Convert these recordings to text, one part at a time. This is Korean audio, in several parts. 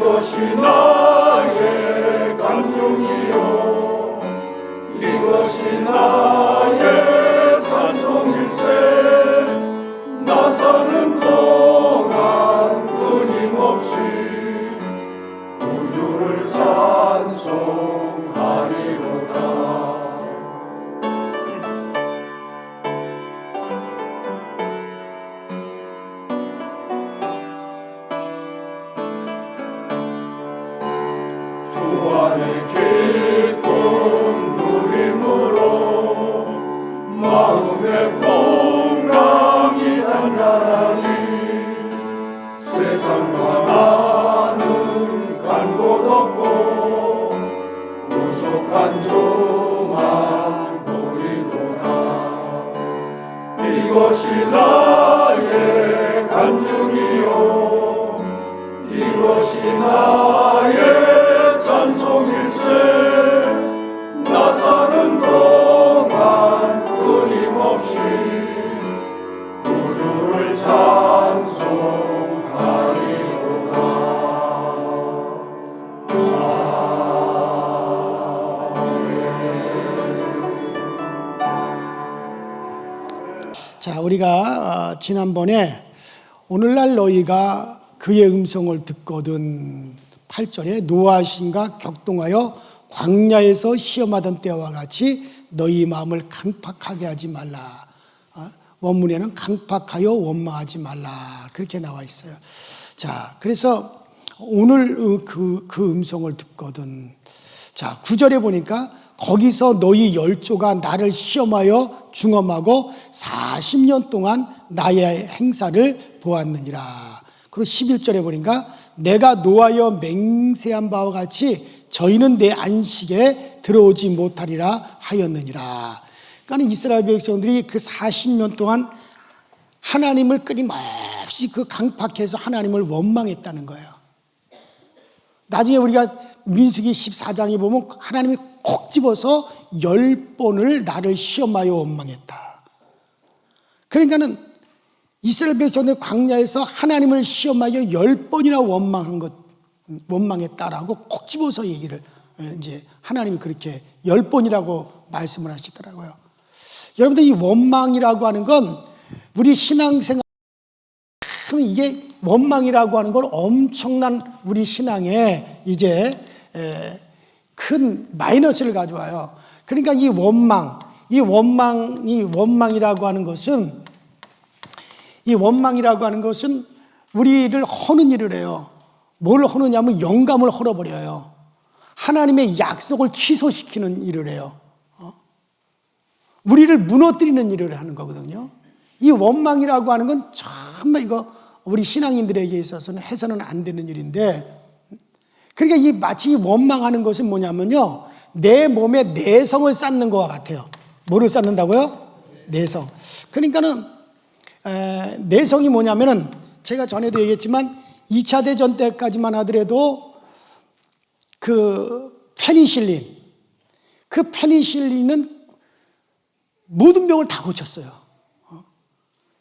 이것이 나의 간증이요 이것이 나의 찬송일세 나 사는 동안 끊임없이 구주를 찬송하리로다. 주 안에 기쁨 누림으로 마음의 풍랑이 잔잔하니 세상과 나는 간 곳 없고 구속한 주만 보이도다. 이것이 나의 간증이요 이것이 나의 찬송일세 나 사는 동안 끊임없이 구주를 찬송하리로다. 자, 우리가 지난번에 오늘날 너희가 그의 음성을 듣거든 8절에 노하신가 격동하여 광야에서 시험하던 때와 같이 너희 마음을 강팍하게 하지 말라. 원문에는 강팍하여 원망하지 말라 그렇게 나와 있어요. 자, 그래서 오늘 그 음성을 듣거든. 자, 9절에 보니까 거기서 너희 열조가 나를 시험하여 중험하고 40년 동안 나의 행사를 보았느니라. 그리고 11절에 보니까 내가 노하여 맹세한 바와 같이 저희는 내 안식에 들어오지 못하리라 하였느니라. 그러니까 이스라엘 백성들이 그 40년 동안 하나님을 끊임없이 그 강팍해서 하나님을 원망했다는 거예요. 나중에 우리가 민수기 14장에 보면 하나님이 콕 집어서 10번을 나를 시험하여 원망했다. 그러니까는 이스라엘 백성들 광야에서 하나님을 시험하여 10번이나 원망했다라고 콕 집어서 얘기를 이제 하나님이 그렇게 10번이라고 말씀을 하시더라고요. 여러분들 이 원망이라고 하는 건 우리 신앙생활 이게 원망이라고 하는 건 엄청난 우리 신앙에 이제 큰 마이너스를 가져와요. 그러니까 이 원망이라고 하는 것은 우리를 허는 일을 해요. 뭘 허느냐면 영감을 헐어버려요. 하나님의 약속을 취소시키는 일을 해요. 우리를 무너뜨리는 일을 하는 거거든요. 이 원망이라고 하는 건 정말 이거 우리 신앙인들에게 있어서는 해서는 안 되는 일인데, 그러니까 마치 이 원망하는 것은 뭐냐면요, 내 몸에 내성을 쌓는 것과 같아요. 뭐를 쌓는다고요? 내성. 그러니까는 내성이 뭐냐면은 제가 전에도 얘기했지만 2차 대전 때까지만 하더라도 그 페니실린은 모든 병을 다 고쳤어요.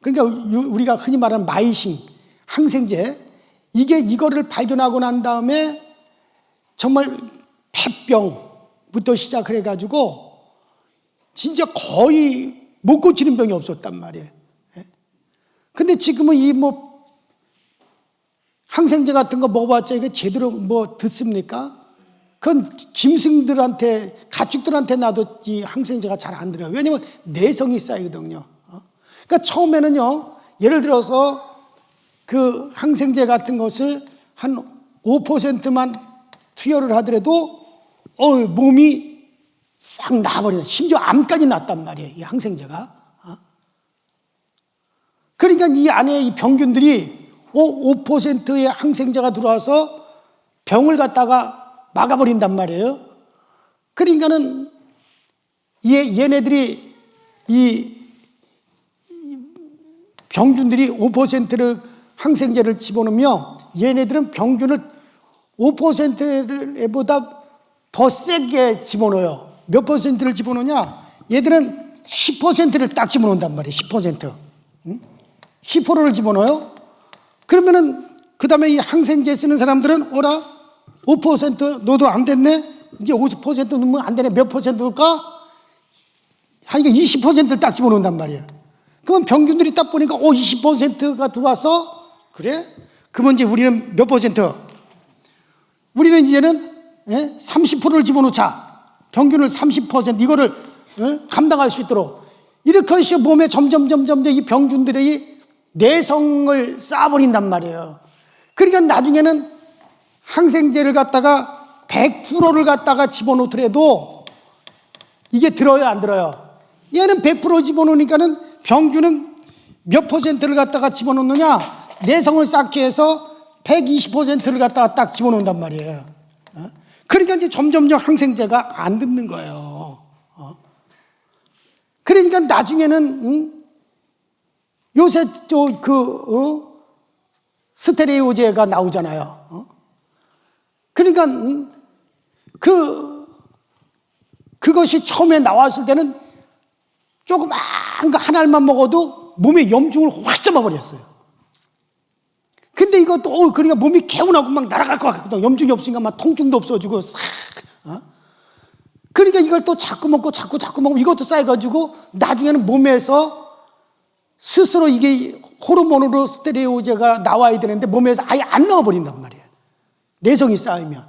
그러니까 우리가 흔히 말하는 마이싱, 항생제, 이거를 발견하고 난 다음에 정말 폐병부터 시작을 해가지고 진짜 거의 못 고치는 병이 없었단 말이에요. 근데 지금은 항생제 같은 거 먹어봤자 이게 제대로 듣습니까? 그건 짐승들한테, 가축들한테 놔도 이 항생제가 잘 안 들어요. 왜냐면 내성이 쌓이거든요. 그러니까 처음에는요, 예를 들어서 그 항생제 같은 것을 한 5%만 투여를 하더라도 몸이 싹 나아버리네. 심지어 암까지 났단 말이에요, 이 항생제가. 그러니까 이 안에 이 병균들이 5%의 항생제가 들어와서 병을 갖다가 막아버린단 말이에요. 그러니까는 얘네들이 이 병균들이 5%를 항생제를 집어넣으면 얘네들은 병균을 5%보다 더 세게 집어넣어요. 몇 퍼센트를 집어넣냐? 얘들은 10%를 딱 집어넣는단 말이에요. 10%. 10%를 집어넣어요. 그러면은 그 다음에 이 항생제 쓰는 사람들은 어라? 5% 너도 안 됐네? 이제 50% 넣으면 안 되네. 몇 퍼센트 넣을까? 하니까 20%를 딱 집어넣는단 말이에요. 그러면 평균들이 딱 보니까 20%가 들어왔어? 그래? 그러면 이제 우리는 몇 퍼센트? 우리는 이제는 30%를 집어넣자. 평균을 30% 이거를 감당할 수 있도록. 이렇게 해서 몸에 점점 이 병균들이 내성을 쌓아버린단 말이에요. 그러니까 나중에는 항생제를 갖다가 100%를 갖다가 집어넣더라도 이게 들어요, 안 들어요? 얘는 100% 집어넣으니까는 병균은 몇 퍼센트를 갖다가 집어넣느냐? 내성을 쌓기 위해서 120%를 갖다가 딱 집어넣는단 말이에요. 그러니까 이제 점점 항생제가 안 듣는 거예요. 그러니까 나중에는 요새 또 스테레오제가 나오잖아요. 그러니까 그것이 처음에 나왔을 때는 조그만 거 하나만 먹어도 몸에 염증을 확 잡아버렸어요. 근데 이것도 그러니까 몸이 개운하고 막 날아갈 것 같거든. 염증이 없으니까 막 통증도 없어지고 싹. 그러니까 이걸 또 자꾸 먹고 이것도 쌓여가지고 나중에는 몸에서 스스로 이게 호르몬으로 스테레오제가 나와야 되는데 몸에서 아예 안 나와버린단 말이에요. 내성이 쌓이면.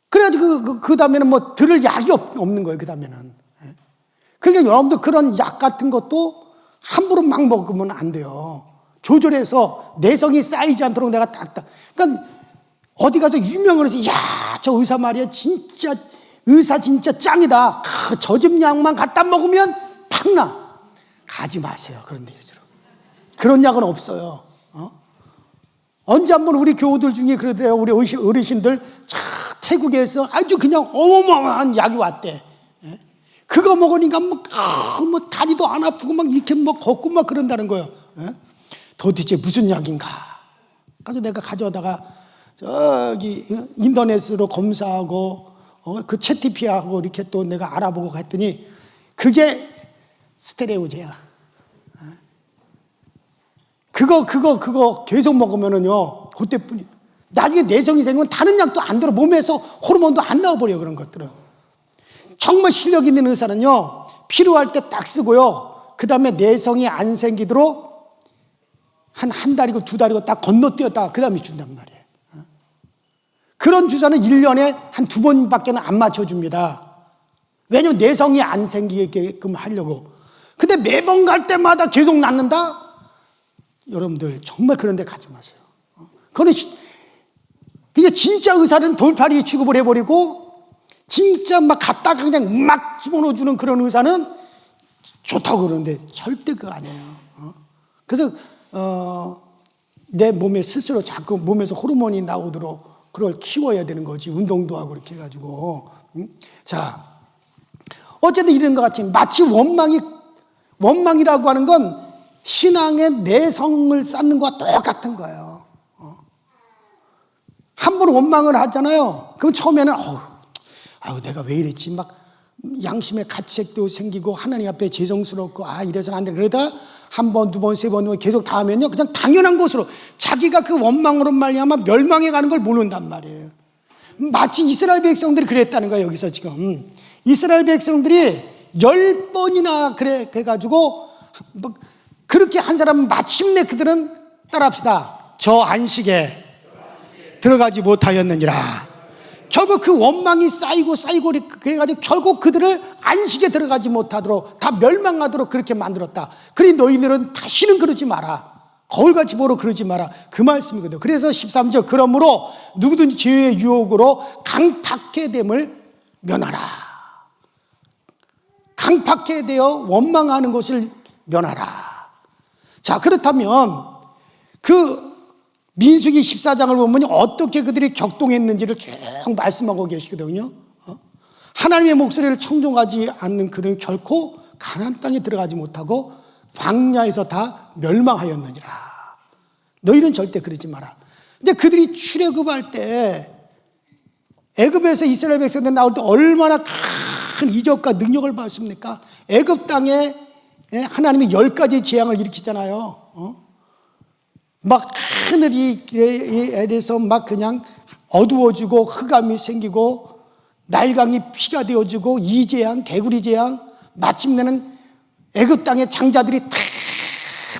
그래가지고 그 다음에는 뭐 들을 약이 없는 거예요. 그 다음에는. 그러니까 여러분들 그런 약 같은 것도 함부로 막 먹으면 안 돼요. 조절해서 내성이 쌓이지 않도록 내가 딱딱. 그러니까 어디 가서 유명을 해서 야, 저 의사 말이야 진짜 의사 진짜 짱이다. 저 집 약만 갖다 먹으면 팍 나. 가지 마세요. 그런 데일수록. 그런 약은 없어요. 언제 한번 우리 교우들 중에 그러대요. 우리 어르신들 태국에서 아주 그냥 어마어마한 약이 왔대. 그거 먹으니까 뭐 다리도 안 아프고 막 이렇게 막 걷고 막 그런다는 거예요. 도대체 무슨 약인가? 그래서 내가 가져다가 저기 인터넷으로 검사하고 그 채티피하고 이렇게 또 내가 알아보고 했더니 그게 스테레오제야. 그거 계속 먹으면은요, 그때뿐이에요. 나중에 내성이 생기면 다른 약도 안 들어. 몸에서 호르몬도 안 나와버려, 그런 것들은. 정말 실력 있는 의사는요, 필요할 때 딱 쓰고요, 그 다음에 내성이 안 생기도록 한 달이고 두 달이고 딱 건너뛰었다가 그 다음에 준단 말이에요. 그런 주사는 1년에 한 2번밖에 안 맞춰줍니다. 왜냐면 내성이 안 생기게끔 하려고. 근데 매번 갈 때마다 계속 낫는다? 여러분들 정말 그런 데 가지 마세요. 그거는 그냥 진짜 의사는 돌팔이 취급을 해버리고 진짜 막 갖다가 그냥 막 집어넣어주는 그런 의사는 좋다고 그러는데 절대 그거 아니에요. 그래서 내 몸에 스스로 자꾸 몸에서 호르몬이 나오도록 그걸 키워야 되는 거지. 운동도 하고 이렇게 해가지고. 자, 어쨌든 이런 것 같이 마치 원망이라고 하는 건 신앙의 내성을 쌓는 것과 똑같은 거예요. 한 번 원망을 하잖아요. 그럼 처음에는 내가 왜 이랬지? 막 양심의 가책도 생기고 하나님 앞에 죄송스럽고 이래서는 안 돼. 그러다가 한 번, 두 번, 세 번 계속 다 하면요, 그냥 당연한 것으로 자기가 그 원망으로 말미암아 멸망해 가는 걸 모른단 말이에요. 마치 이스라엘 백성들이 그랬다는 거예요. 여기서 지금 이스라엘 백성들이 10번이나 그래가지고 그렇게 한 사람은 마침내 그들은 따라합시다. 저 안식에 들어가지 못하였느니라. 결국 그 원망이 쌓이고 그래가지고 결국 그들을 안식에 들어가지 못하도록 다 멸망하도록 그렇게 만들었다. 그러니 너희들은 다시는 그러지 마라. 거울같이 보러 그러지 마라. 그 말씀이거든요. 그래서 13절 그러므로 누구든지 죄의 유혹으로 강팍해 됨을 면하라. 강팍해 되어 원망하는 것을 면하라. 자, 그렇다면 그 민수기 14장을 보면 어떻게 그들이 격동했는지를 쭉 말씀하고 계시거든요. 하나님의 목소리를 청종하지 않는 그들은 결코 가나안 땅에 들어가지 못하고 광야에서 다 멸망하였느니라. 너희는 절대 그러지 마라. 근데 그들이 출애굽할 때 애굽에서 이스라엘 백성들 나올 때 얼마나 큰 이적과 능력을 받습니까? 애굽 땅에 하나님이 10가지 재앙을 일으키잖아요. 막 하늘에 대해서 막 그냥 어두워지고 흑암이 생기고 날강이 피가 되어지고 이재앙, 개구리 재앙, 마침내는 애굽 땅의 장자들이 다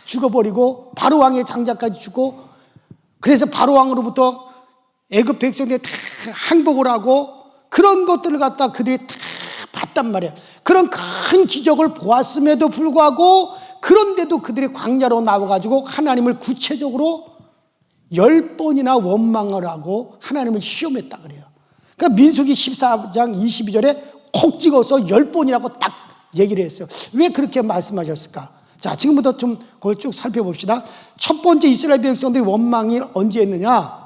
죽어버리고 바로 왕의 장자까지 죽고, 그래서 바로 왕으로부터 애굽 백성들이 다 항복을 하고 그런 것들을 갖다 그들이 다 봤단 말이에요. 그런 큰 기적을 보았음에도 불구하고 그런데도 그들이 광야로 나와가지고 하나님을 구체적으로 10번이나 원망을 하고 하나님을 시험했다 그래요. 그러니까 민수기 14장 22절에 콕 찍어서 10번이라고 딱 얘기를 했어요. 왜 그렇게 말씀하셨을까? 자, 지금부터 좀 그걸 쭉 살펴봅시다. 첫 번째 이스라엘 백성들이 원망이 언제 했느냐?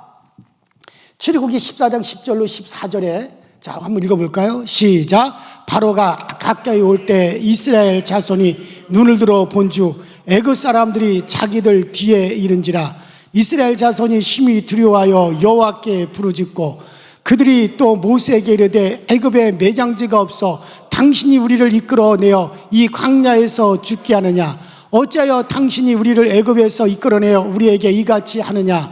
출애굽기 14장 10절로 14절에 자, 한번 읽어볼까요? 시작. 바로가 가까이 올 때 이스라엘 자손이 눈을 들어 본즉 애굽 사람들이 자기들 뒤에 이른지라. 이스라엘 자손이 심히 두려워하여 여호와께 부르짖고 그들이 또 모세에게 이르되 애굽에 매장지가 없어 당신이 우리를 이끌어내어 이 광야에서 죽게 하느냐? 어찌하여 당신이 우리를 애굽에서 이끌어내어 우리에게 이같이 하느냐?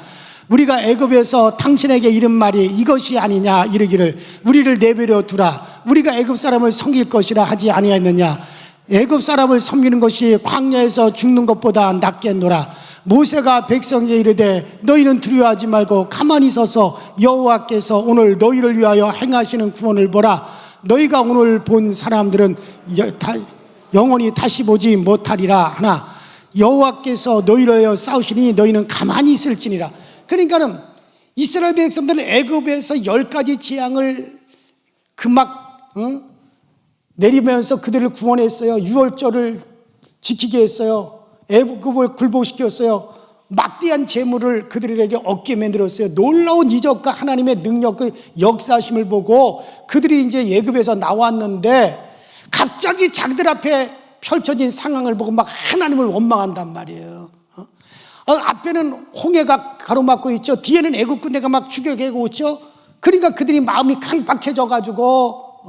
우리가 애굽에서 당신에게 이른 말이 이것이 아니냐? 이르기를 우리를 내버려 두라. 우리가 애굽 사람을 섬길 것이라 하지 아니하였느냐? 애굽 사람을 섬기는 것이 광야에서 죽는 것보다 낫겠노라. 모세가 백성에게 이르되 너희는 두려워하지 말고 가만히 서서 여호와께서 오늘 너희를 위하여 행하시는 구원을 보라. 너희가 오늘 본 사람들은 영원히 다시 보지 못하리라 하나 여호와께서 너희를 위하여 싸우시니 너희는 가만히 있을지니라. 그러니까는 이스라엘 백성들은 애굽에서 10가지 재앙을 내리면서 그들을 구원했어요. 유월절을 지키게 했어요. 애굽을 굴복시켰어요. 막대한 재물을 그들에게 얻게 만들었어요. 놀라운 이적과 하나님의 능력의 역사심을 보고 그들이 이제 애굽에서 나왔는데 갑자기 자기들 앞에 펼쳐진 상황을 보고 막 하나님을 원망한단 말이에요. 앞에는 홍해가 가로막고 있죠. 뒤에는 애굽 군대가 막 추격하고 있죠. 그러니까 그들이 마음이 강박해져 가지고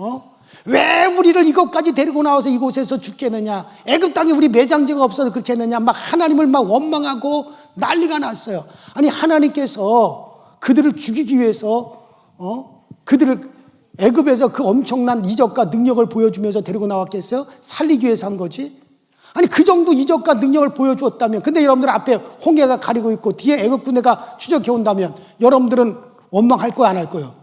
왜 우리를 이곳까지 데리고 나와서 이곳에서 죽겠느냐? 애굽 땅에 우리 매장지가 없어서 그렇게 했느냐? 막 하나님을 막 원망하고 난리가 났어요. 아니 하나님께서 그들을 죽이기 위해서 그들을 애굽에서 그 엄청난 이적과 능력을 보여주면서 데리고 나왔겠어요? 살리기 위해서 한 거지. 아니 그 정도 이적과 능력을 보여주었다면, 근데 여러분들 앞에 홍해가 가리고 있고 뒤에 애굽 군대가 추적해 온다면 여러분들은 원망할 거야 안 할 거예요?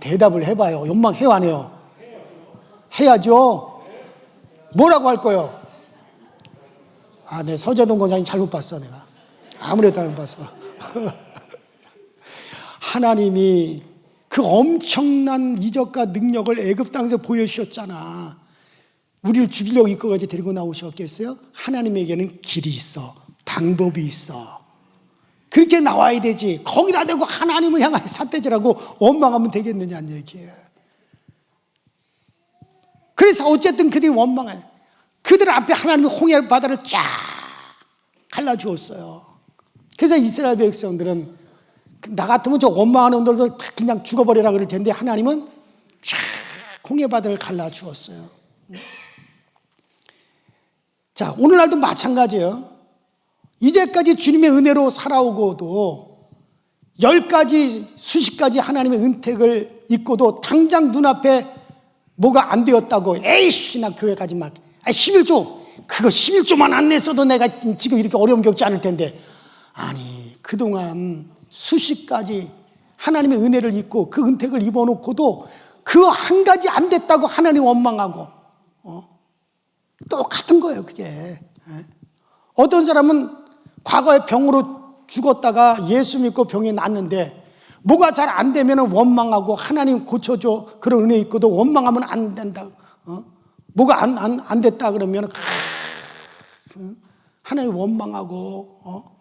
대답을 해봐요. 원망해요 안 해요? 해야죠. 뭐라고 할 거예요? 내 서재동 권장님 잘못 봤어. 내가 아무래도 잘못 봤어. 하나님이 그 엄청난 이적과 능력을 애굽 땅에서 보여주셨잖아. 우리를 죽이려고 이끌어가지고 데리고 나오셨겠어요? 하나님에게는 길이 있어, 방법이 있어. 그렇게 나와야 되지. 거기다 대고 하나님을 향하여 삿대질하고 원망하면 되겠느냐는 얘기예요. 그래서 어쨌든 그들이 원망해. 그들 앞에 하나님이 홍해 바다를 쫙 갈라주었어요. 그래서 이스라엘 백성들은 나 같으면 저 원망하는 놈들 그냥 죽어버리라 그럴 텐데 하나님은 쫙 홍해 바다를 갈라주었어요. 자, 오늘날도 마찬가지예요. 이제까지 주님의 은혜로 살아오고도 10가지, 수십 가지 하나님의 은택을 입고도 당장 눈앞에 뭐가 안 되었다고 에이씨 나 교회 가지 마. 11조 그거 11조만 안 냈어도 내가 지금 이렇게 어려움 겪지 않을 텐데. 아니 그동안 수십 가지 하나님의 은혜를 입고 그 은택을 입어놓고도 그 한 가지 안 됐다고 하나님 원망하고 똑같은 거예요 그게. 어떤 사람은 과거에 병으로 죽었다가 예수 믿고 병이 낫는데 뭐가 잘 안 되면 원망하고 하나님 고쳐줘 그런 은혜 있고도 원망하면 안 된다. 뭐가 안 됐다 그러면 하나님 원망하고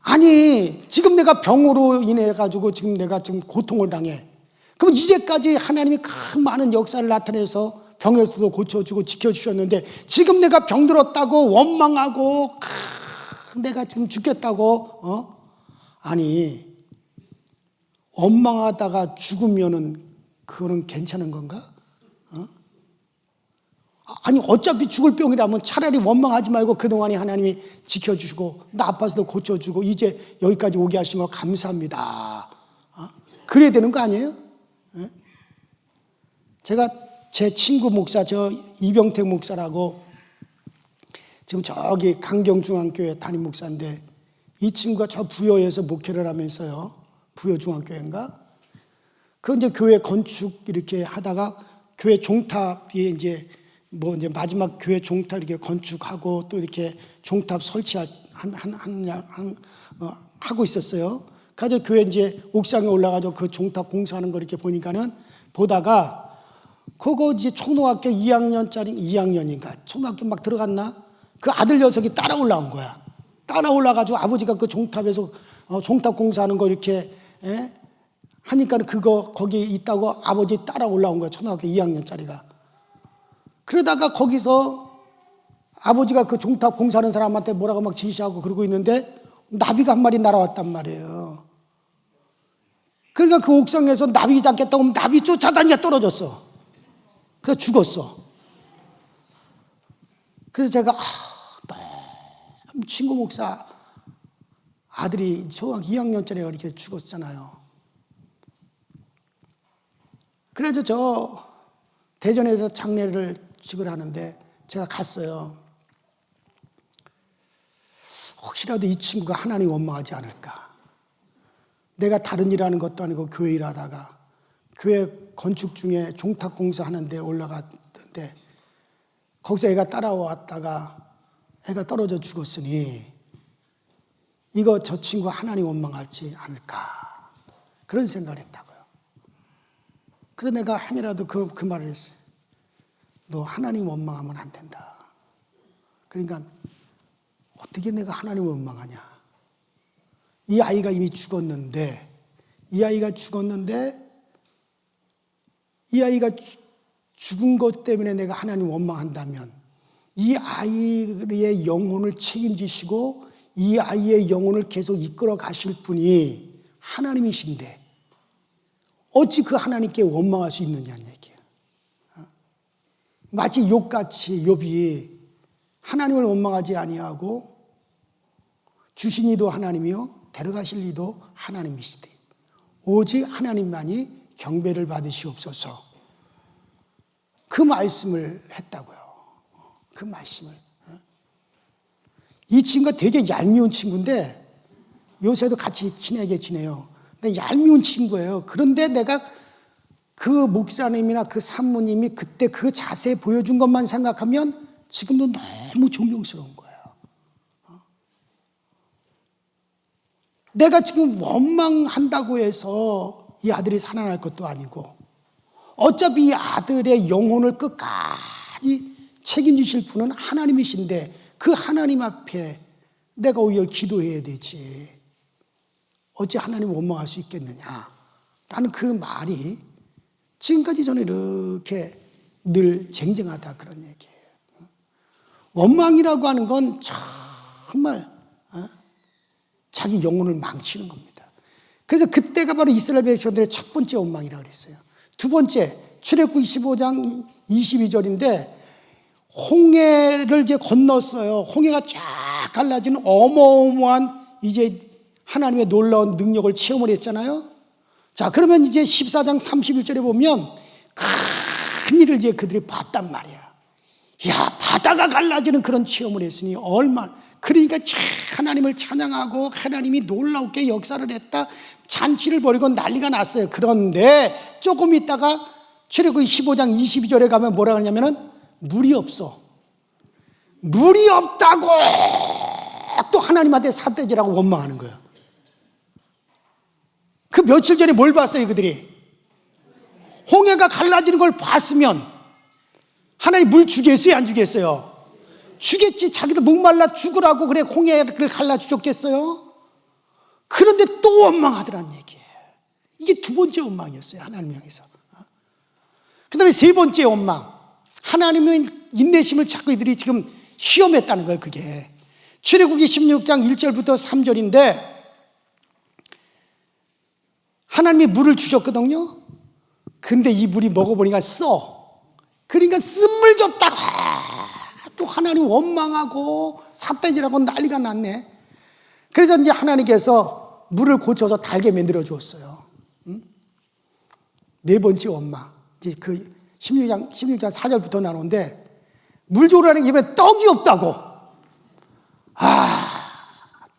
아니 지금 내가 병으로 인해 가지고 지금 내가 지금 고통을 당해. 그럼 이제까지 하나님이 큰 많은 역사를 나타내서 병에서도 고쳐주고 지켜주셨는데 지금 내가 병들었다고 원망하고 내가 지금 죽겠다고 아니 원망하다가 죽으면은 그거는 괜찮은 건가? 아니 어차피 죽을 병이라면 차라리 원망하지 말고 그동안에 하나님이 지켜주시고 나 아파서도 고쳐주고 이제 여기까지 오게 하신 거 감사합니다. 그래야 되는 거 아니에요? 제가 제 친구 목사 저 이병택 목사라고 지금 저기 강경중앙교회 담임 목사인데 이 친구가 저 부여에서 목회를 하면서요. 부여중앙교회인가? 그 이제 교회 건축 이렇게 하다가 교회 종탑이 이제 뭐 이제 마지막 교회 종탑 이렇게 건축하고 또 이렇게 종탑 설치할 하고 있었어요. 그래서 교회 이제 옥상에 올라가서 그 종탑 공사하는 거 이렇게 보다가 그거 이제 초등학교 2학년인가 초등학교 막 들어갔나? 그 아들 녀석이 따라 올라온 거야. 따라 올라가지고 아버지가 그 종탑에서 종탑 공사하는 거 이렇게 하니까 그거 거기 있다고 아버지 따라 올라온 거야. 초등학교 2학년짜리가. 그러다가 거기서 아버지가 그 종탑 공사하는 사람한테 뭐라고 막 지시하고 그러고 있는데 나비가 한 마리 날아왔단 말이에요. 그러니까 그 옥상에서 나비 잡겠다고 하면 나비 쫓아다니가 떨어졌어. 그래서 죽었어. 그래서 제가 친구 목사 아들이 초등학교 2학년짜리가 이렇게 죽었잖아요. 그래서 저 대전에서 장례를 직을 하는데 제가 갔어요. 혹시라도 이 친구가 하나님 원망하지 않을까. 내가 다른 일 하는 것도 아니고 교회 일하다가 교회 건축 중에 종탑 공사하는데 올라갔는데 거기서 애가 따라왔다가 애가 떨어져 죽었으니 이거 저 친구가 하나님 원망하지 않을까 그런 생각을 했다고요. 그래서 내가 함이라도 그 말을 했어요. 너 하나님 원망하면 안 된다. 그러니까 어떻게 내가 하나님 원망하냐. 이 아이가 이미 죽었는데 이 아이가 죽은 것 때문에 내가 하나님 원망한다면 이 아이의 영혼을 책임지시고 이 아이의 영혼을 계속 이끌어 가실 분이 하나님이신데 어찌 그 하나님께 원망할 수 있느냐는 얘기예요. 마치 욥같이 욥이 하나님을 원망하지 아니하고 주신 이도 하나님이요 데려가실 이도 하나님이시되 오직 하나님만이 경배를 받으시옵소서. 그 말씀을 했다고요. 그 말씀을. 이 친구가 되게 얄미운 친구인데 요새도 같이 친하게 지내요. 근데 얄미운 친구예요. 그런데 내가 그 목사님이나 그 산모님이 그때 그 자세 보여준 것만 생각하면 지금도 너무 존경스러운 거예요. 내가 지금 원망한다고 해서 이 아들이 살아날 것도 아니고 어차피 이 아들의 영혼을 끝까지 책임지실 분은 하나님이신데 그 하나님 앞에 내가 오히려 기도해야 되지. 어찌 하나님 원망할 수 있겠느냐. 라는 그 말이 지금까지 저는 이렇게 늘 쟁쟁하다 그런 얘기예요. 원망이라고 하는 건 정말 자기 영혼을 망치는 겁니다. 그래서 그때가 바로 이스라엘 백성들의 첫 번째 원망이라고 그랬어요. 두 번째, 출애굽기 25장 22절인데 홍해를 이제 건넜어요. 홍해가 쫙 갈라지는 어마어마한 이제 하나님의 놀라운 능력을 체험을 했잖아요. 자, 그러면 이제 14장 31절에 보면 큰 일을 이제 그들이 봤단 말이야. 야, 바다가 갈라지는 그런 체험을 했으니 얼마나. 그러니까 하나님을 찬양하고 하나님이 놀랍게 역사를 했다. 잔치를 벌이고 난리가 났어요. 그런데 조금 있다가 출애굽기 15장 22절에 가면 뭐라 그러냐면은 물이 없어. 물이 없다고 또 하나님한테 삿대질하고 원망하는 거예요. 그 며칠 전에 뭘 봤어요, 그들이? 홍해가 갈라지는 걸 봤으면 하나님 물 주겠어요, 안 주겠어요? 주겠지. 자기도 목말라 죽으라고 그래 홍해를 갈라주셨겠어요? 그런데 또 원망하더란 얘기예요. 이게 두 번째 원망이었어요, 하나님 향해서. 그 다음에 세 번째 원망. 하나님의 인내심을 찾고 이들이 지금 시험했다는 거예요, 그게. 출애굽기 16장 1절부터 3절인데 하나님이 물을 주셨거든요. 근데 이 물이 먹어보니까 써. 그러니까 쓴물 줬다고 또 하나님 원망하고 삿대질하고 난리가 났네. 그래서 이제 하나님께서 물을 고쳐서 달게 만들어 주었어요. 네 번째 원망. 이제 그 16장 4절부터 나오는데, 물 조라는 입에 떡이 없다고.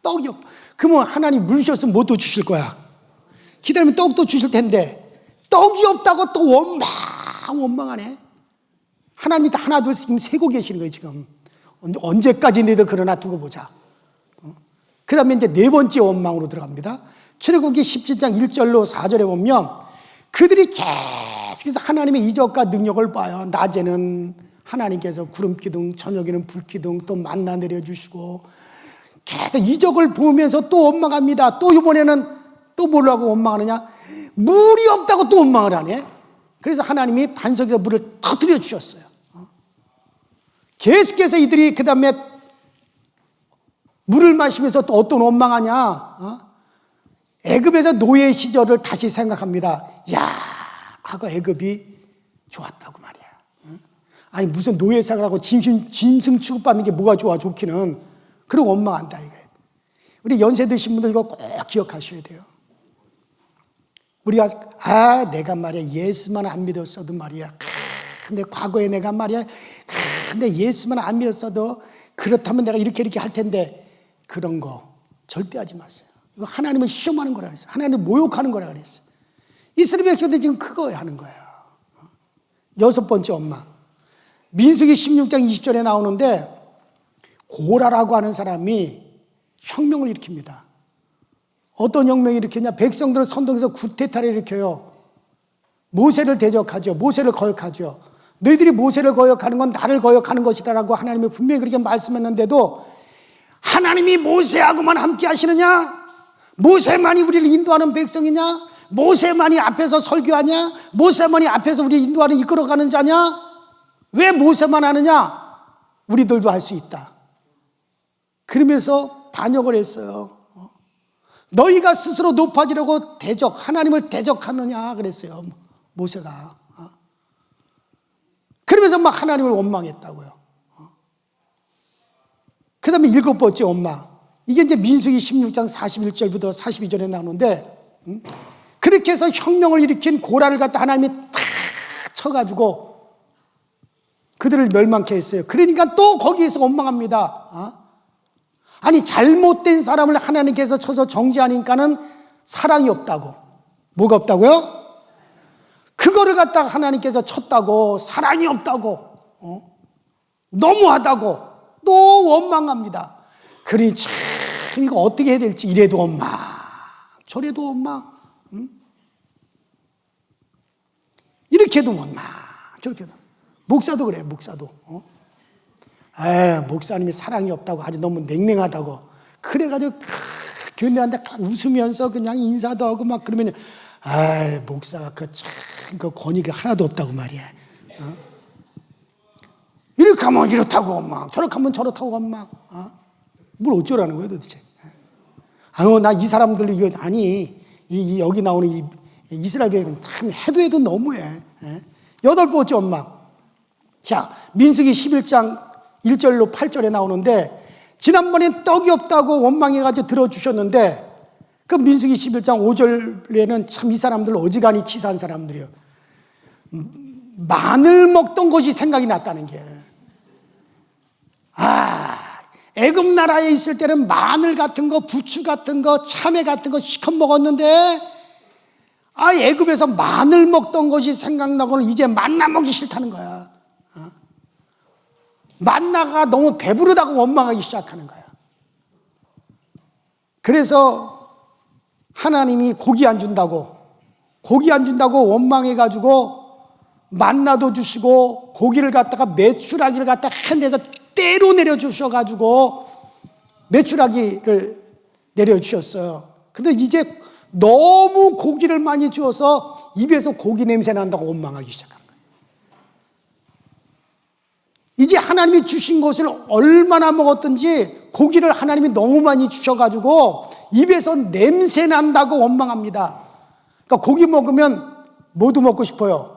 떡이 없. 그러면 하나님 물 주셨으면 뭐 또 주실 거야? 기다리면 떡도 주실 텐데, 떡이 없다고 또 원망하네. 하나님이 다 하나 둘 지금 세고 계시는 거예요, 지금. 언제까지 너희들 그러나 두고 보자. 그 다음에 이제 네 번째 원망으로 들어갑니다. 출애굽기 17장 1절로 4절에 보면, 그들이 계속해서 하나님의 이적과 능력을 봐요. 낮에는 하나님께서 구름 기둥, 저녁에는 불 기둥, 또 만나 내려주시고, 계속 이적을 보면서 또 원망합니다. 또 이번에는 또 뭐라고 원망하느냐? 물이 없다고 또 원망을 하네. 그래서 하나님이 반석에서 물을 터뜨려 주셨어요. 계속해서 이들이 그 다음에 물을 마시면서 또 어떤 원망하냐? 애굽에서 노예 시절을 다시 생각합니다. 야, 과거 애굽이 좋았다고 말이야. 아니 무슨 노예 생활하고 짐승 취급받는 게 뭐가 좋기는. 그리고 원망한다 이거예요. 우리 연세 드신 분들 이거 꼭 기억하셔야 돼요. 우리가 내가 말이야 예수만 안 믿었어도 말이야. 근데 과거에 내가 말이야. 근데 예수만 안 믿었어도 그렇다면 내가 이렇게 할 텐데, 그런 거 절대 하지 마세요. 이거 하나님을 시험하는 거라 그랬어요. 하나님을 모욕하는 거라 그랬어요. 이스라엘 백성들 지금 그거 하는 거예요. 여섯 번째 원망. 민수기 16장 20절에 나오는데, 고라라고 하는 사람이 혁명을 일으킵니다. 어떤 혁명을 일으켰냐? 백성들을 선동해서 구테타를 일으켜요. 모세를 대적하죠. 모세를 거역하죠. 너희들이 모세를 거역하는 건 나를 거역하는 것이다라고 하나님이 분명히 그렇게 말씀했는데도, 하나님이 모세하고만 함께 하시느냐? 모세만이 우리를 인도하는 백성이냐? 모세만이 앞에서 설교하냐? 모세만이 앞에서 우리 인도하는 이끌어가는 자냐? 왜 모세만 하느냐? 우리들도 할 수 있다. 그러면서 반역을 했어요. 너희가 스스로 높아지려고 하나님을 대적하느냐 그랬어요, 모세가. 그러면서 막 하나님을 원망했다고요. 그 다음에 일곱 번째 원망. 이게 이제 민수기 16장 41절부터 42절에 나오는데, 그렇게 해서 혁명을 일으킨 고라를 갖다 하나님이 탁 쳐가지고 그들을 멸망케 했어요. 그러니까 또 거기에서 원망합니다. 아니 잘못된 사람을 하나님께서 쳐서 정죄하니까는 사랑이 없다고. 뭐가 없다고요? 그거를 갖다가 하나님께서 쳤다고, 사랑이 없다고, 너무하다고 또 원망합니다. 그러니 참 이거 어떻게 해야 될지, 이래도 원망 저래도 원망, 이렇게도 원망 저렇게도. 목사도 그래요. 목사도 목사님이 사랑이 없다고, 아주 너무 냉랭하다고 그래가지고 교인들한테 웃으면서 그냥 인사도 하고 막 그러면, 목사가 그 권위가 하나도 없다고 말이야. 이렇게 하면 이렇다고 원망, 저렇게 하면 저렇다고 원망. 뭘 어쩌라는 거야 도대체? 나 이 사람들 이거 여기 나오는 이 이스라엘 백성은 참 해도 너무해. 여덟 번째 원망. 자, 민수기 11장 1절로 8절에 나오는데, 지난번엔 떡이 없다고 원망해가지고 들어주셨는데, 그 민수기 11장 5절에는 참 이 사람들 어지간히 치사한 사람들이에요. 마늘 먹던 것이 생각이 났다는 게. 애굽 나라에 있을 때는 마늘 같은 거, 부추 같은 거, 참외 같은 거 시컷 먹었는데, 애굽에서 마늘 먹던 것이 생각나고는 이제 만나 먹기 싫다는 거야. 만나가 너무 배부르다고 원망하기 시작하는 거야. 그래서 하나님이 고기 안 준다고 원망해가지고 만나도 주시고 고기를 갖다가 메추라기를 갖다가 한 데서 때로 내려주셔가지고 메추라기를 내려주셨어요. 그런데 이제 너무 고기를 많이 주어서 입에서 고기 냄새 난다고 원망하기 시작한 거예요. 이제 하나님이 주신 것을 얼마나 먹었든지 고기를 하나님이 너무 많이 주셔가지고 입에서 냄새 난다고 원망합니다. 그러니까 고기 먹으면 뭐도 먹고 싶어요?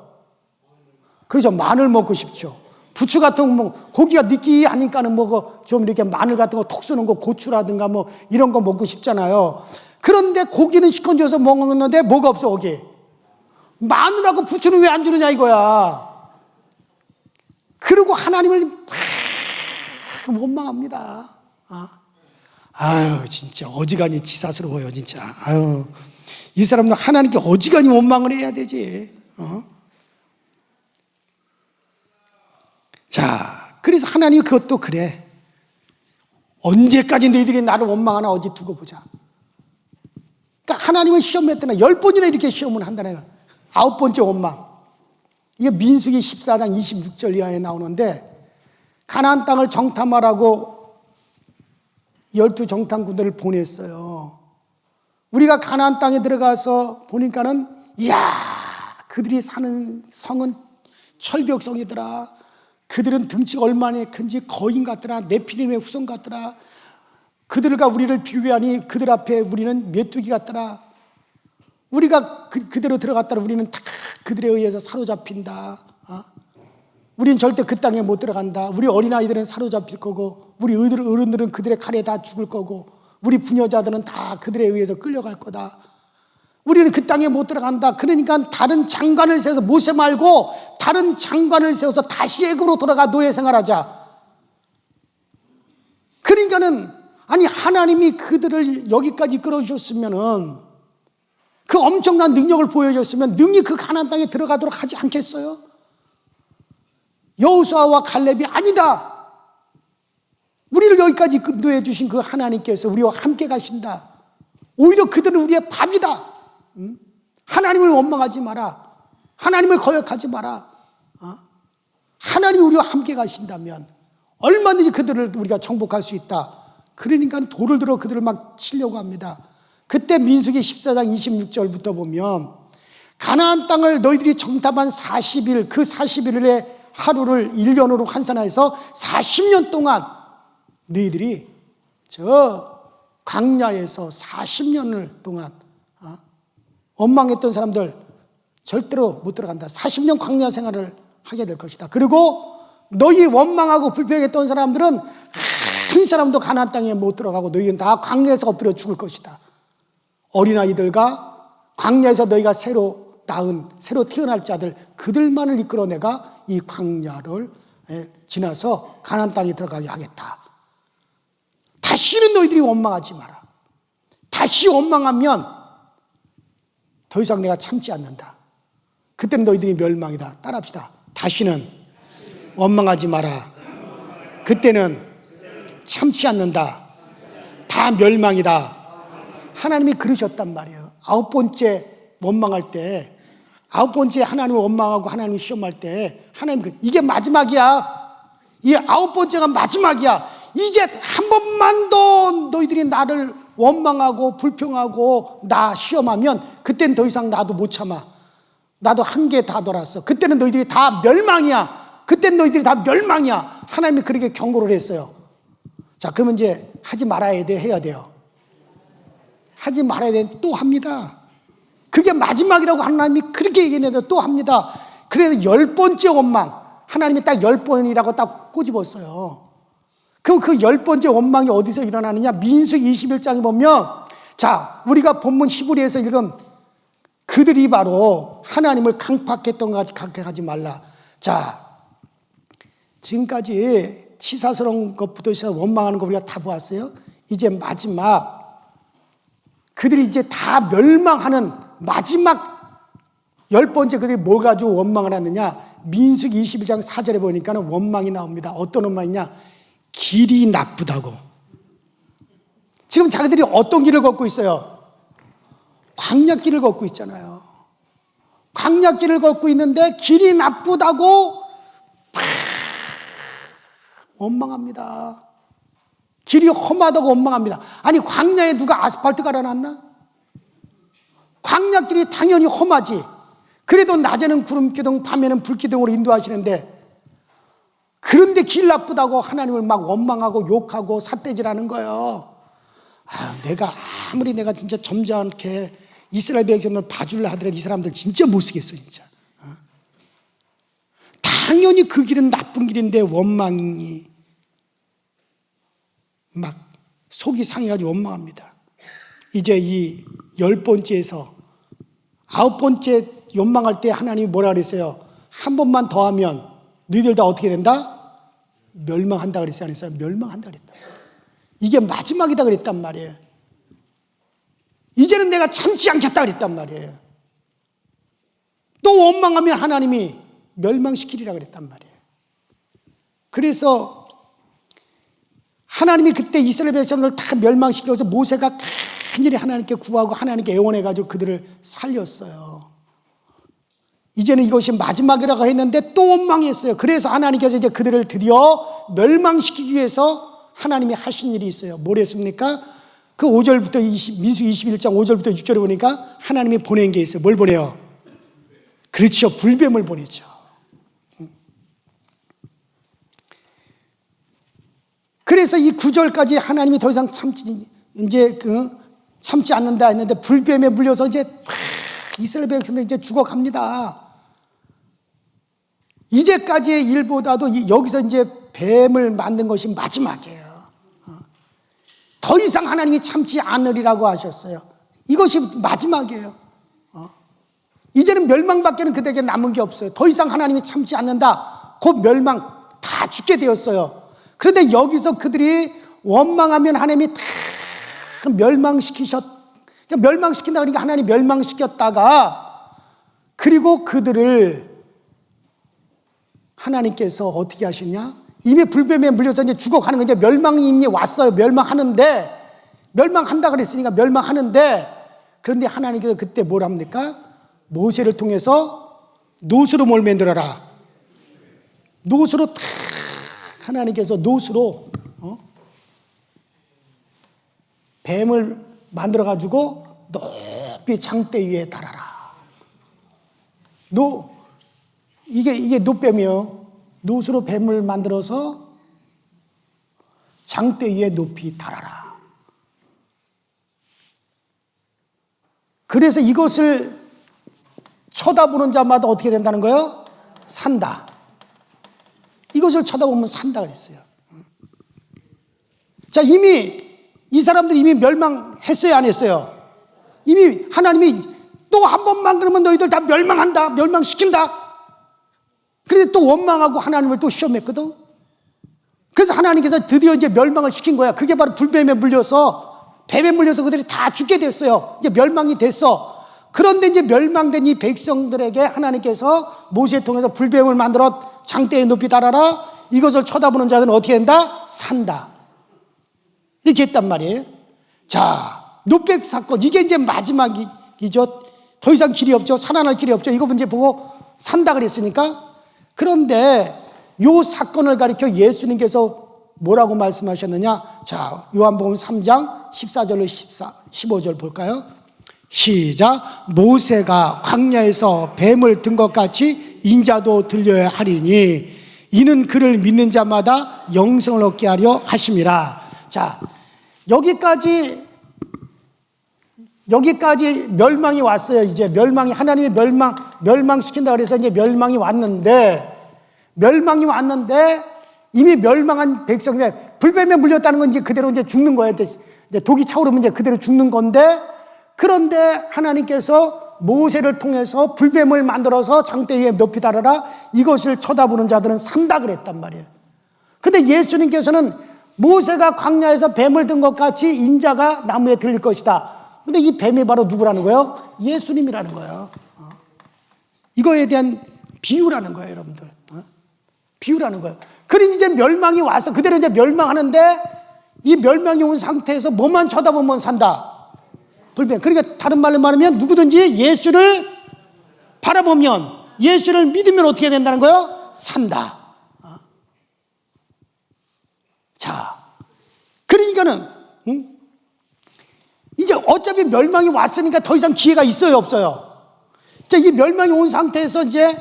그렇죠. 마늘 먹고 싶죠. 부추 같은 거 뭐 고기가 느끼하니까는 뭐 좀 이렇게 마늘 같은 거 톡 쏘는 거 고추라든가 뭐 이런 거 먹고 싶잖아요. 그런데 고기는 시큰져서 먹는데 뭐가 없어 거기. 마늘하고 부추는 왜 안 주느냐 이거야. 그리고 하나님을 원망합니다. 아유 진짜 어지간히 치사스러워요 진짜. 아유 이 사람들 하나님께 어지간히 원망을 해야 되지. 자, 그래서 하나님이 그것도 그래. 언제까지 너희들이 나를 원망하나 어디 두고 보자. 그러니까 하나님은 시험했더나 10번이나 이렇게 시험을 한다는 9번째 원망. 이게 민수기 14장 26절 이하에 나오는데 가나안 땅을 정탐하라고 12정탐꾼들을 보냈어요. 우리가 가나안 땅에 들어가서 보니까는 이야 그들이 사는 성은 철벽성이더라. 그들은 등치가 얼마나 큰지 거인 같더라. 네피림의 후손 같더라. 그들과 우리를 비교하니 그들 앞에 우리는 메뚜기 같더라. 우리가 그대로 들어갔다라 우리는 다 그들에 의해서 사로잡힌다. 우리는 절대 그 땅에 못 들어간다. 우리 어린아이들은 사로잡힐 거고 우리 어른들은 그들의 칼에 다 죽을 거고 우리 부녀자들은 다 그들에 의해서 끌려갈 거다. 우리는 그 땅에 못 들어간다. 그러니까 다른 장관을 세워서 모세 말고 다른 장관을 세워서 다시 애굽으로 돌아가 노예 생활하자. 그러니까는 아니 하나님이 그들을 여기까지 끌어주셨으면은 그 엄청난 능력을 보여줬으면 능히 그 가나안 땅에 들어가도록 하지 않겠어요? 여호수아와 갈렙이 아니다. 우리를 여기까지 인도해 주신 그 하나님께서 우리와 함께 가신다. 오히려 그들은 우리의 밥이다. 하나님을 원망하지 마라. 하나님을 거역하지 마라. 하나님이 우리와 함께 가신다면 얼마든지 그들을 우리가 정복할 수 있다. 그러니까 돌을 들어 그들을 막 치려고 합니다. 그때 민수기 14장 26절부터 보면 가나안 땅을 너희들이 정탐한 40일 그 40일의 하루를 1년으로 환산해서 40년 동안 너희들이 저 광야에서 40년을 동안 원망했던 사람들 절대로 못 들어간다. 40년 광야 생활을 하게 될 것이다. 그리고 너희 원망하고 불평했던 사람들은 한 사람도 가나안 땅에 못 들어가고 너희는 다 광야에서 엎드려 죽을 것이다. 어린아이들과 광야에서 너희가 새로 태어날 자들 그들만을 이끌어 내가 이 광야를 지나서 가나안 땅에 들어가게 하겠다. 다시는 너희들이 원망하지 마라. 다시 원망하면 더 이상 내가 참지 않는다. 그때는 너희들이 멸망이다. 따라합시다. 다시는 원망하지 마라. 그때는 참지 않는다. 다 멸망이다. 하나님이 그러셨단 말이에요. 9번째 원망할 때, 9번째 하나님을 원망하고 하나님을 시험할 때 하나님 이게 마지막이야. 이 9번째가 마지막이야. 이제 한 번만 더 너희들이 나를 원망하고 불평하고 나 시험하면 그때는 더 이상 나도 못 참아. 나도 한계에 다돌았어. 그때는 너희들이 다 멸망이야. 그때는 너희들이 다 멸망이야. 하나님이 그렇게 경고를 했어요. 자, 그러면 이제 하지 말아야 돼, 해야 돼요? 하지 말아야 돼. 또 합니다. 그게 마지막이라고 하나님이 그렇게 얘기했는데 또 합니다. 그래서 10번째 원망. 하나님이 딱 10번이라고 딱 꼬집었어요. 그럼 그 10번째 원망이 어디서 일어나느냐? 민수기 21장에 보면 자, 우리가 본문 히브리에서 읽은 그들이 바로 하나님을 강팍했던 것 같이 강팍하지 말라. 자, 지금까지 치사스러운 것부터 시작 원망하는 거 우리가 다 보았어요. 이제 마지막 그들이 이제 다 멸망하는 마지막 10번째 그들이 뭘 가지고 원망을 하느냐? 민수기 21장 4절에 보니까는 원망이 나옵니다. 어떤 원망이냐? 길이 나쁘다고. 지금 자기들이 어떤 길을 걷고 있어요? 광야길을 걷고 있잖아요. 광야길을 걷고 있는데 길이 나쁘다고 원망합니다. 길이 험하다고 원망합니다. 아니 광야에 누가 아스팔트 깔아놨나? 광야길이 당연히 험하지. 그래도 낮에는 구름기둥 밤에는 불기둥으로 인도하시는데 그런데 길 나쁘다고 하나님을 막 원망하고 욕하고 삿대질하는 거예요. 내가 아무리 내가 진짜 점잖게 이스라엘 백성을 봐주려 하더라도 이 사람들 진짜 못 쓰겠어 진짜. 다 당연히 그 길은 나쁜 길인데 원망이 막 속이 상해가지고 원망합니다. 이제 이 10번째에서 9번째 원망할 때 하나님이 뭐라 그랬어요? 한 번만 더 하면 너희들 다 어떻게 된다? 멸망한다 그랬어요? 안 했어요? 멸망한다 그랬다. 이게 마지막이다 그랬단 말이에요. 이제는 내가 참지 않겠다 그랬단 말이에요. 또 원망하면 하나님이 멸망시키리라 그랬단 말이에요. 그래서 하나님이 그때 이스라엘 백성을 다 멸망시켜서 모세가 간절히 하나님께 구하고 하나님께 애원해가지고 그들을 살렸어요. 이제는 이것이 마지막이라고 했는데 또 원망했어요. 그래서 하나님께서 이제 그들을 드디어 멸망시키기 위해서 하나님이 하신 일이 있어요. 뭐랬습니까? 그 5절부터 민수 21장 5절부터 6절에 보니까 하나님이 보낸 게 있어요. 뭘 보내요? 그렇죠. 불뱀을 보내죠. 그래서 이 9절까지 하나님이 더 이상 참지 않는다 했는데 불뱀에 물려서 이제 이스라엘 백성들 이제 죽어갑니다. 이제까지의 일보다도 여기서 이제 뱀을 만든 것이 마지막이에요. 더 이상 하나님이 참지 않으리라고 하셨어요. 이것이 마지막이에요. 이제는 멸망밖에는 그들에게 남은 게 없어요. 더 이상 하나님이 참지 않는다. 곧 멸망 다 죽게 되었어요. 그런데 여기서 그들이 원망하면 하나님이 다 멸망시킨다 그러니까 하나님이 멸망시켰다가 그리고 그들을 하나님께서 어떻게 하시냐? 이미 불뱀에 물려서 이제 죽어가는 거 이제 멸망이 이미 왔어요. 멸망한다 그랬으니까 멸망하는데 그런데 하나님께서 그때 뭘 합니까? 모세를 통해서 노수로 뭘 만들어라? 노수로 다 하나님께서 노수로 뱀을 만들어 가지고 높이 장대 위에 달아라. 이게 노뱀이요. 노수로 뱀을 만들어서 장대 위에 높이 달아라. 그래서 이것을 쳐다보는 자마다 어떻게 된다는 거예요? 산다. 이것을 쳐다보면 산다 그랬어요. 자, 이미 이 사람들이 이미 멸망했어요, 안 했어요? 이미 하나님이 또 한 번만 그러면 너희들 다 멸망한다, 멸망시킨다. 그런데 또 원망하고 하나님을 또 시험했거든. 그래서 하나님께서 드디어 이제 멸망을 시킨 거야. 그게 바로 불뱀에 물려서 뱀에 물려서 그들이 다 죽게 됐어요. 이제 멸망이 됐어. 그런데 이제 멸망된 이 백성들에게 하나님께서 모세 통해서 불뱀을 만들어 장대에 높이 달아라. 이것을 쳐다보는 자들은 어떻게 된다? 산다. 이렇게 했단 말이에요. 자, 노백 사건 이게 이제 마지막이죠. 더 이상 길이 없죠. 살아날 길이 없죠. 이거 이제 보고 산다 그랬으니까. 그런데 요 사건을 가리켜 예수님께서 뭐라고 말씀하셨느냐? 자, 요한복음 3장 14절로 15절 볼까요? 시작. 모세가 광야에서 뱀을 든 것 같이 인자도 들려야 하리니 이는 그를 믿는 자마다 영생을 얻게 하려 하심이라. 자, 여기까지 멸망이 왔어요. 이제 멸망이 하나님이 멸망시킨다 그래서 이제 멸망이 왔는데 이미 멸망한 백성이 불뱀에 물렸다는 건 이제 그대로 이제 죽는 거예요. 이제 독이 차오르면 이제 그대로 죽는 건데 그런데 하나님께서 모세를 통해서 불뱀을 만들어서 장대 위에 높이 달아라. 이것을 쳐다보는 자들은 산다 그랬단 말이에요. 근데 예수님께서는 모세가 광야에서 뱀을 든 것 같이 인자가 나무에 들릴 것이다. 근데 이 뱀이 바로 누구라는 거예요? 예수님이라는 거예요. 이거에 대한 비유라는 거예요, 여러분들. 비유라는 거예요. 그러니 이제 멸망이 와서 그대로 이제 멸망하는데 이 멸망이 온 상태에서 뭐만 쳐다보면 산다. 불뱀. 그러니까 다른 말로 말하면 누구든지 예수를 바라보면 예수를 믿으면 어떻게 된다는 거예요? 산다. 자, 그러니까는 이제 어차피 멸망이 왔으니까 더 이상 기회가 있어요, 없어요? 자, 이 멸망이 온 상태에서 이제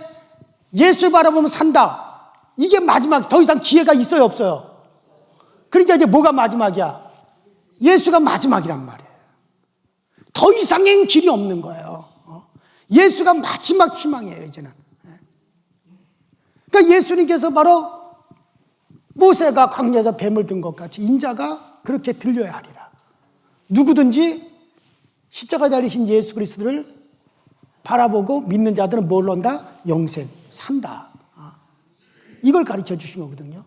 예수 바라보면 산다. 이게 마지막. 더 이상 기회가 있어요, 없어요? 그러니까 이제 뭐가 마지막이야? 예수가 마지막이란 말이에요. 더 이상의 길이 없는 거예요. 예수가 마지막 희망이에요, 이제는. 그러니까 그러니까 예수님께서 바로 모세가 광야에서 뱀을 든 것 같이 인자가 그렇게 들려야 하리라. 누구든지 십자가에 달리신 예수 그리스도를 바라보고 믿는 자들은 뭘 한다? 영생, 산다. 이걸 가르쳐 주신 거거든요.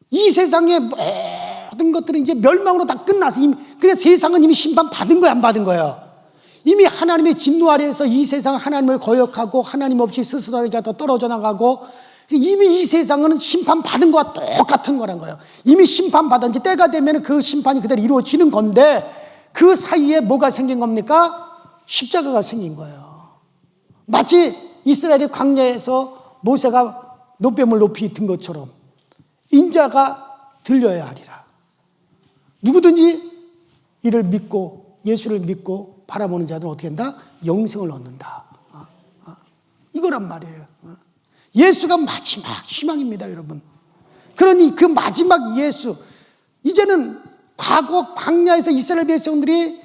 이 세상의 모든 것들은 이제 멸망으로 다 끝나서 그래서 세상은 이미 심판 받은 거야, 안 받은 거예요? 이미 하나님의 진노 아래에서 이 세상은 하나님을 거역하고 하나님 없이 스스로 떨어져 나가고 이미 이 세상은 심판 받은 거와 똑같은 거란 거예요. 이미 심판 받은 지 때가 되면 그 심판이 그대로 이루어지는 건데 그 사이에 뭐가 생긴 겁니까? 십자가가 생긴 거예요. 마치 이스라엘의 광야에서 모세가 노뱀을 높이 든 것처럼 인자가 들려야 하리라. 누구든지 이를 믿고 예수를 믿고 바라보는 자들은 어떻게 한다? 영생을 얻는다. 이거란 말이에요. 예수가 마지막 희망입니다, 여러분. 그러니 그 마지막 예수, 이제는 과거 광야에서 이스라엘 백성들이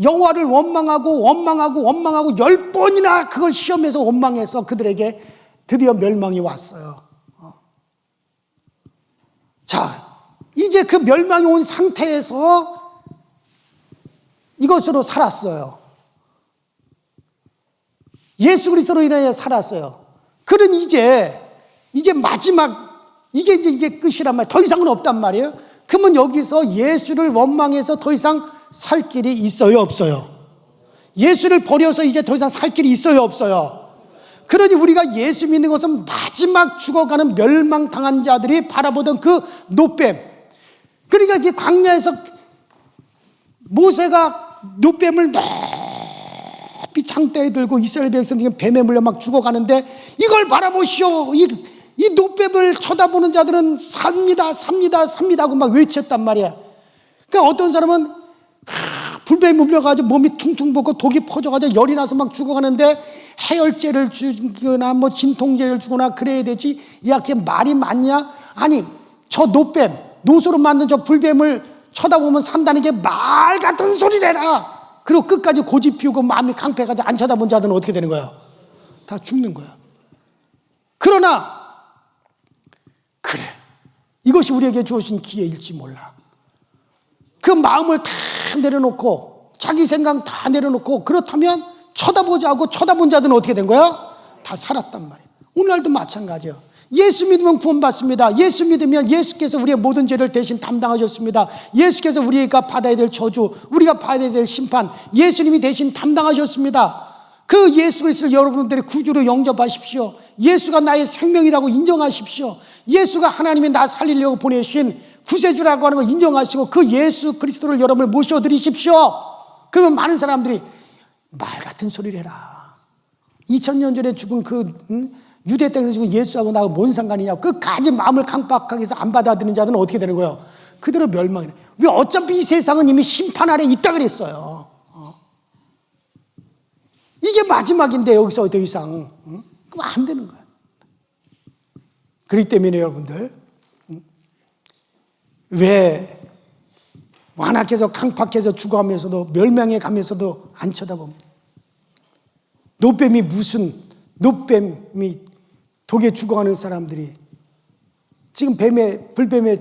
여호와를 원망하고 10번이나 그걸 시험해서 원망해서 그들에게 드디어 멸망이 왔어요. 자, 이제 그 멸망이 온 상태에서 이것으로 살았어요. 예수 그리스도로 인하여 살았어요. 그러니 이제 마지막 이게 끝이란 말이에요. 더 이상은 없단 말이에요. 그러면 여기서 예수를 원망해서 더 이상 살 길이 있어요, 없어요? 예수를 버려서 이제 더 이상 살 길이 있어요, 없어요? 그러니 우리가 예수 믿는 것은 마지막 죽어가는 멸망당한 자들이 바라보던 그 노뱀. 그러니까 이 광야에서 모세가 노뱀을 높이 장대에 들고 이스라엘 백성들이 뱀에 물려 막 죽어가는데 이걸 바라보시오. 이 노뱀을 쳐다보는 자들은 삽니다 하고 막 외쳤단 말이야. 그러니까 어떤 사람은 불뱀에 물려가지고 몸이 퉁퉁 붓고 독이 퍼져가지고 열이 나서 막 죽어가는데 해열제를 주거나 뭐 진통제를 주거나 그래야 되지. 야, 그게 말이 맞냐? 아니, 저 노뱀, 노소로 만든 저 불뱀을 쳐다보면 산다는 게 말 같은 소리래라. 그리고 끝까지 고집 피우고 마음이 강패가지고 안 쳐다본 자들은 어떻게 되는 거야? 다 죽는 거야. 그러나 그래, 이것이 우리에게 주어진 기회일지 몰라. 그 마음을 다 내려놓고 자기 생각 다 내려놓고 그렇다면 쳐다보지 않고 쳐다본 자들은 어떻게 된 거야? 다 살았단 말이에요. 오늘날도 마찬가지예요. 예수 믿으면 구원받습니다. 예수 믿으면 예수께서 우리의 모든 죄를 대신 담당하셨습니다. 예수께서 우리가 받아야 될 저주, 우리가 받아야 될 심판, 예수님이 대신 담당하셨습니다. 그 예수 그리스도를 여러분들의 구주로 영접하십시오. 예수가 나의 생명이라고 인정하십시오. 예수가 하나님이 나 살리려고 보내신 구세주라고 하는 걸 인정하시고 그 예수 그리스도를 여러분을 모셔드리십시오. 그러면 많은 사람들이 말 같은 소리를 해라. 2000년 전에 죽은 유대 땅에서 죽은 예수하고 나하고 뭔 상관이냐고 끝까지 마음을 강박하게 해서 안 받아들이는 자들은 어떻게 되는 거예요? 그대로 멸망이네. 왜 어차피 이 세상은 이미 심판 아래 있다 그랬어요. 이게 마지막인데 여기서 더 이상 그럼 안 되는 거야. 그렇기 때문에 여러분들 왜 완악해서 강팍해서 죽어가면서도 멸망해 가면서도 안 쳐다봅니다. 노뱀이 독에 죽어가는 사람들이 지금 불뱀에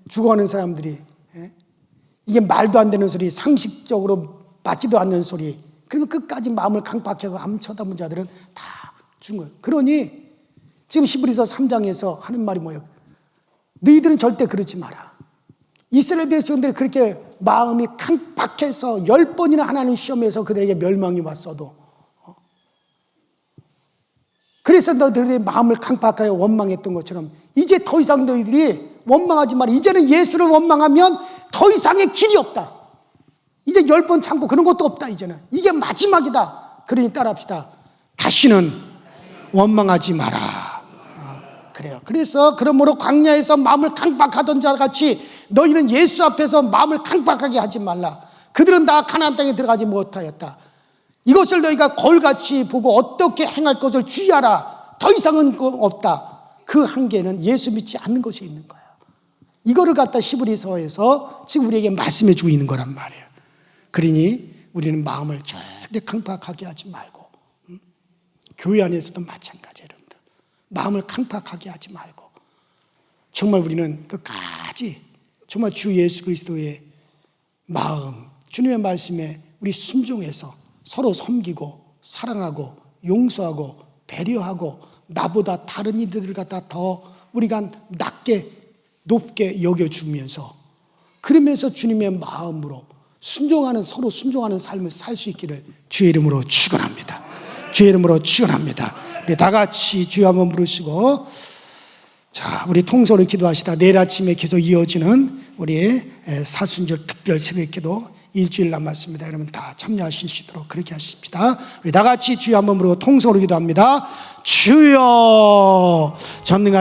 죽어가는 사람들이 이게 말도 안 되는 소리, 상식적으로 맞지도 않는 소리. 그리고 끝까지 마음을 강박하고 안 쳐다본 자들은 다 죽은 거예요. 그러니 지금 히브리서 3장에서 하는 말이 뭐예요? 너희들은 절대 그러지 마라. 이스라엘 백성들이 그렇게 마음이 강박해서 10번이나 하나님 시험에서 그들에게 멸망이 왔어도 그래서 너희들의 마음을 강박하여 원망했던 것처럼 이제 더 이상 너희들이 원망하지 마라. 이제는 예수를 원망하면 더 이상의 길이 없다. 이제 10번 참고 그런 것도 없다. 이제는 이게 마지막이다. 그러니 따라합시다. 다시는 원망하지 마라. 그래요. 그래서 그러므로 광야에서 마음을 강박하던 자 같이 너희는 예수 앞에서 마음을 강박하게 하지 말라. 그들은 다 가나안 땅에 들어가지 못하였다. 이것을 너희가 거울같이 보고 어떻게 행할 것을 주의하라. 더 이상은 없다. 그 한계는 예수 믿지 않는 것에 있는 거예요. 이거를 갖다 히브리서에서 지금 우리에게 말씀해 주고 있는 거란 말이에요. 그러니 우리는 마음을 절대 강박하게 하지 말고 교회 안에서도 마찬가지예요. 여러분들. 마음을 강팍하게 하지 말고 정말 우리는 끝까지 정말 주 예수 그리스도의 마음, 주님의 말씀에 우리 순종해서 서로 섬기고 사랑하고 용서하고 배려하고 나보다 다른 이들을 갖다 더 우리가 낮게 높게 여겨주면서 그러면서 주님의 마음으로 순종하는 서로 순종하는 삶을 살 수 있기를 주의 이름으로 축원합니다. 주의 이름으로 축원합니다. 우리 다 같이 주여 한번 부르시고 자, 우리 통성으로 기도하시다 내일 아침에 계속 이어지는 우리의 사순절 특별 새벽기도 일주일 남았습니다. 여러분 다 참여하실 수 있도록 그렇게 하십시다. 우리 다 같이 주여 한번 부르고 통성으로 기도합니다. 주여 전능하신